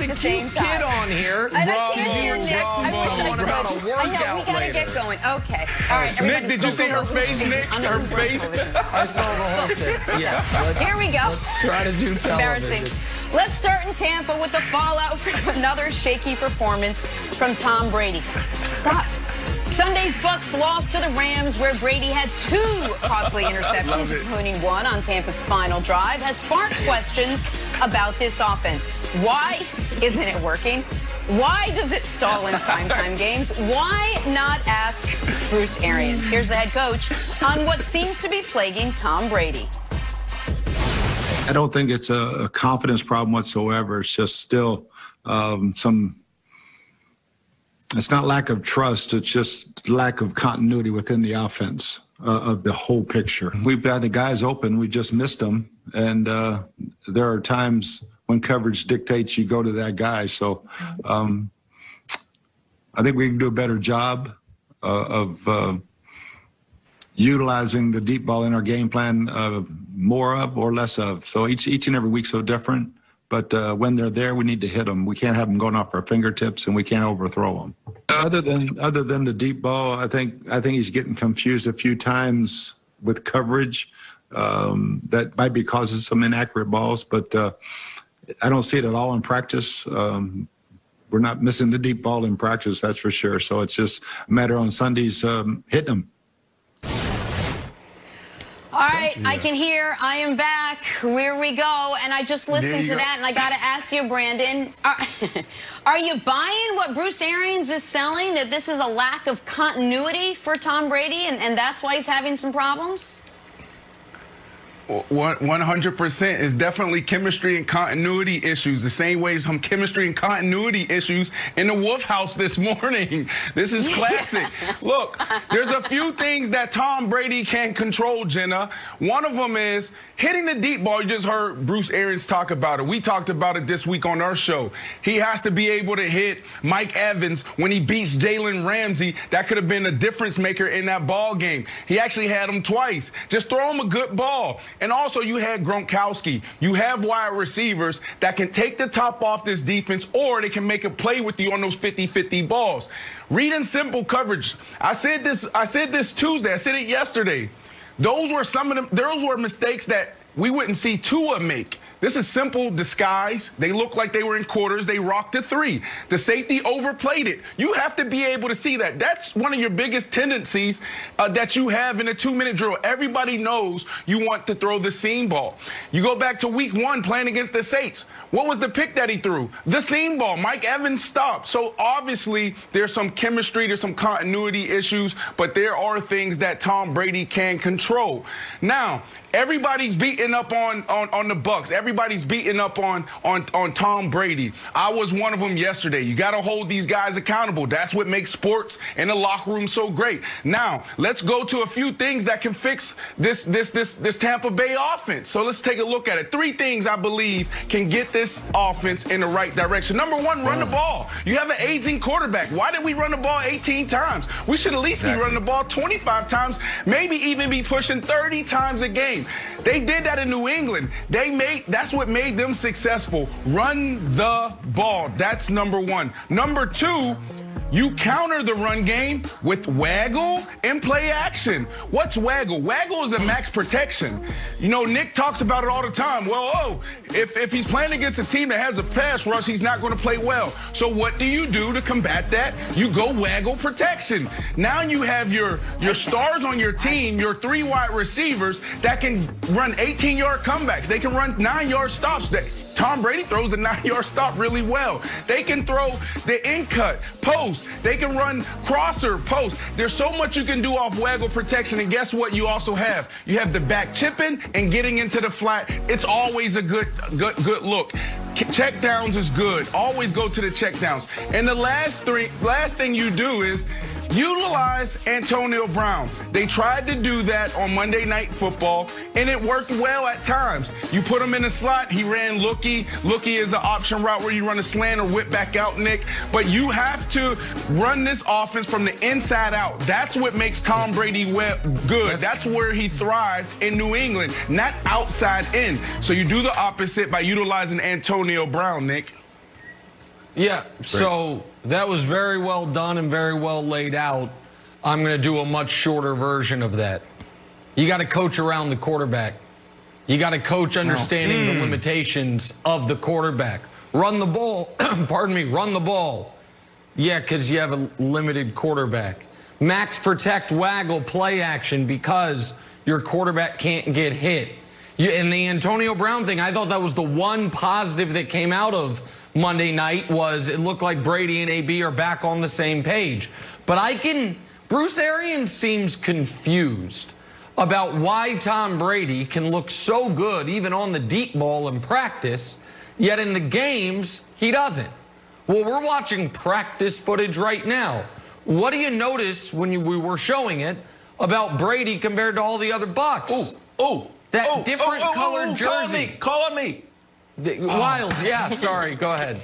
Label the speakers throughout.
Speaker 1: the same time.
Speaker 2: Kid on here.
Speaker 1: And I can't hear Nick.
Speaker 2: I
Speaker 1: know, we got to get going. Okay. All right, everybody.
Speaker 3: Nick, did you see her face, Nick? Her face?
Speaker 2: I saw the whole thing. Yeah.
Speaker 1: Here we go.
Speaker 2: Let's try to do television.
Speaker 1: Embarrassing. Let's start in Tampa with the fallout from another shaky performance from Tom Brady. Stop. Sunday's Bucks lost to the Rams, where Brady had 2 costly interceptions, including one on Tampa's final drive, has sparked questions about this offense. Why isn't it working? Why does it stall in primetime games? Why not ask Bruce Arians? Here's the head coach on what seems to be plaguing Tom Brady.
Speaker 4: I don't think it's a confidence problem whatsoever. It's just still it's not lack of trust. It's just lack of continuity within the offense of the whole picture. We've got the guys open. We just missed them. And there are times when coverage dictates you go to that guy. So I think we can do a better job of utilizing the deep ball in our game plan, more of or less of. So each and every week's so different. But when they're there, we need to hit them. We can't have them going off our fingertips, and we can't overthrow them. Other than the deep ball, I think he's getting confused a few times with coverage. That might be causing some inaccurate balls, but I don't see it at all in practice. We're not missing the deep ball in practice, that's for sure. So it's just a matter on Sundays hitting them.
Speaker 1: All right, I can hear. I am back. Here we go. And I just listened to that, and I got to ask you, Brandon, are you buying what Bruce Arians is selling, that this is a lack of continuity for Tom Brady, and that's why he's having some problems?
Speaker 3: 100% is definitely chemistry and continuity issues, the same way as some chemistry and continuity issues in the Wolf House this morning. This is classic. Look, there's a few things that Tom Brady can't control, Jenna. One of them is hitting the deep ball. You just heard Bruce Arians talk about it. We talked about it this week on our show. He has to be able to hit Mike Evans when he beats Jalen Ramsey. That could have been a difference maker in that ball game. He actually had him twice. Just throw him a good ball. And also, you had Gronkowski. You have wide receivers that can take the top off this defense, or they can make a play with you on those 50-50 balls. Reading simple coverage. I said this Tuesday. I said it yesterday. Those were some of them. Those were mistakes that we wouldn't see Tua make. This is simple disguise. They look like they were in quarters. They rocked a 3. The safety overplayed it. You have to be able to see that. That's one of your biggest tendencies that you have in a 2-minute drill. Everybody knows you want to throw the seam ball. You go back to week 1 playing against the Saints. What was the pick that he threw? The seam ball. Mike Evans stopped. So obviously there's some chemistry, there's some continuity issues, but there are things that Tom Brady can control. Now, everybody's beating up on the Bucks. Everybody's beating up on Tom Brady. I was one of them yesterday. You got to hold these guys accountable. That's what makes sports in the locker room so great. Now, let's go to a few things that can fix this Tampa Bay offense. So let's take a look at it. 3 things I believe can get this offense in the right direction. Number 1, run the ball. You have an aging quarterback. Why did we run the ball 18 times? We should at least be running the ball 25 times, maybe even be pushing 30 times a game. They did that in New England. That's what made them successful. Run the ball. That's number 1. Number 2, you counter the run game with waggle and play action. What's waggle? Waggle is a max protection. You know, Nick talks about it all the time. Well, if he's playing against a team that has a pass rush, he's not going to play well. So what do you do to combat that? You go waggle protection. Now you have your stars on your team, your 3 wide receivers that can run 18-yard comebacks. They can run 9-yard stops. Tom Brady throws the 9-yard stop really well. They can throw the in-cut, post. They can run crosser, post. There's so much you can do off waggle protection, and guess what you also have? You have the back chipping and getting into the flat. It's always a good look. Check downs is good. Always go to the check downs. And the last thing you do is utilize Antonio Brown. They tried to do that on Monday Night Football, and it worked well at times. You put him in the slot, he ran looky. Looky is an option route where you run a slant or whip back out, Nick. But you have to run this offense from the inside out. That's what makes Tom Brady good. That's where he thrived in New England, not outside in. So you do the opposite by utilizing Antonio Brown, Nick.
Speaker 2: Yeah, so that was very well done and very well laid out. I'm going to do a much shorter version of that. You got to coach around the quarterback. You got to coach understanding the limitations of the quarterback. Run the ball, pardon me, run the ball. Yeah, because you have a limited quarterback. Max protect, waggle, play action because your quarterback can't get hit. And the Antonio Brown thing, I thought that was the one positive that came out of Monday night was it looked like Brady and AB are back on the same page. But Bruce Arians seems confused about why Tom Brady can look so good even on the deep ball in practice, yet in the games, he doesn't. Well, we're watching practice footage right now. What do you notice when we were showing it about Brady compared to all the other Bucks? That different colored jersey.
Speaker 5: Call on me.
Speaker 2: Wilds, yeah, sorry, go ahead.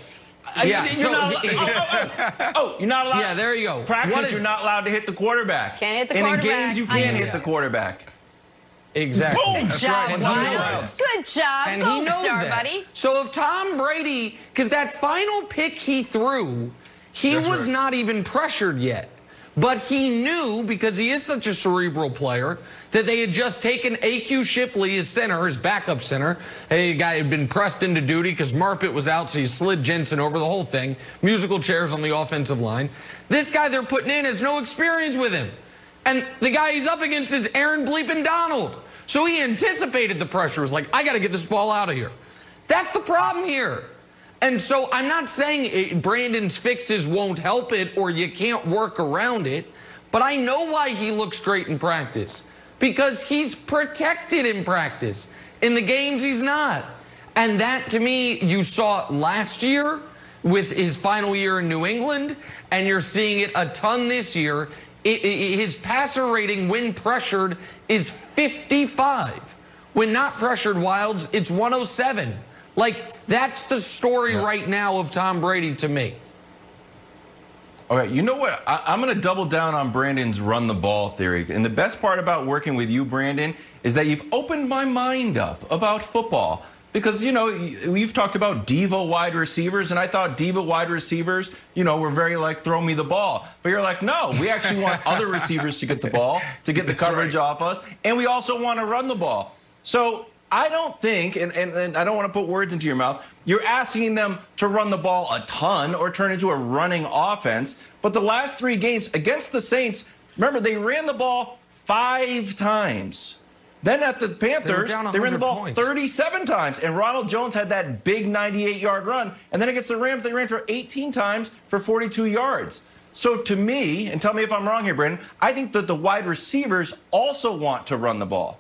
Speaker 5: Yeah, you're not allowed.
Speaker 2: Yeah, there you go.
Speaker 5: Practice, you're not allowed to hit the quarterback.
Speaker 1: Can't hit the quarterback.
Speaker 5: And in games, you can hit the quarterback.
Speaker 2: Exactly.
Speaker 5: Boom!
Speaker 1: Good job, Wilds. Good job.
Speaker 2: And
Speaker 1: Gold
Speaker 2: he knows
Speaker 1: star,
Speaker 2: that.
Speaker 1: buddy.
Speaker 2: So if Tom Brady, because that final pick he threw, he was not even pressured yet. But he knew, because he is such a cerebral player, that they had just taken A.Q. Shipley, his center, his backup center. A guy had been pressed into duty because Marpet was out, so he slid Jensen over the whole thing. Musical chairs on the offensive line. This guy they're putting in has no experience with him. And the guy he's up against is Aaron Bleepin Donald. So he anticipated the pressure. Was like, I got to get this ball out of here. That's the problem here. And so I'm not saying Brandon's fixes won't help it or you can't work around it, but I know why he looks great in practice. Because he's protected in practice. In the games, he's not. And that, to me, you saw last year with his final year in New England, and you're seeing it a ton this year. His passer rating when pressured is 55. When not pressured, Wilds, it's 107. Like, that's the story right now of Tom Brady to me.
Speaker 5: Okay, you know what? I'm going to double down on Brandon's run the ball theory. And the best part about working with you, Brandon, is that you've opened my mind up about football. Because, you know, you've talked about diva wide receivers, and I thought diva wide receivers, you know, were very like, throw me the ball. But you're like, no, we actually want other receivers to get the ball, to get the coverage off us, and we also want to run the ball. So I don't think, and I don't want to put words into your mouth, you're asking them to run the ball a ton or turn into a running offense. But the last 3 games against the Saints, remember, they ran the ball 5 times. Then at the Panthers, they ran the ball 37 times. And Ronald Jones had that big 98-yard run. And then against the Rams, they ran for 18 times for 42 yards. So to me, and tell me if I'm wrong here, Brandon, I think that the wide receivers also want to run the ball.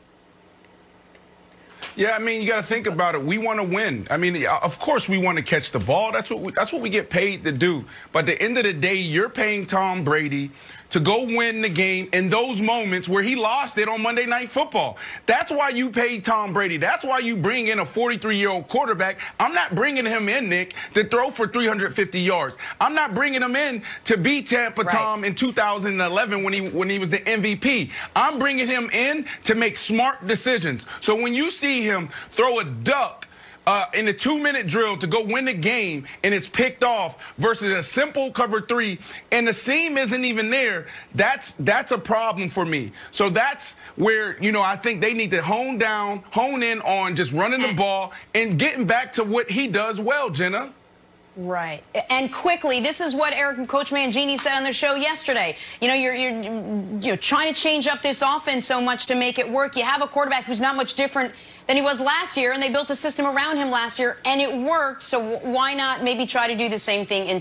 Speaker 3: Yeah, I mean, you got to think about it. We want to win. I mean, of course we want to catch the ball. That's what we get paid to do. But at the end of the day, you're paying Tom Brady to go win the game in those moments where he lost it on Monday Night Football. That's why you paid Tom Brady. That's why you bring in a 43-year-old quarterback. I'm not bringing him in, Nick, to throw for 350 yards. I'm not bringing him in to beat Tampa Tom in 2011 when he was the MVP. I'm bringing him in to make smart decisions. So when you see him throw a duck in the 2-minute drill to go win the game and it's picked off versus a simple cover 3 and the seam isn't even there, that's a problem for me. So that's where, you know, I think they need to hone in on just running the ball and getting back to what he does well, Jenna.
Speaker 1: Right. And quickly, this is what Coach Mangini said on the show yesterday. You know, you're trying to change up this offense so much to make it work. You have a quarterback who's not much different than he was last year, and they built a system around him last year, and it worked. So why not maybe try to do the same thing in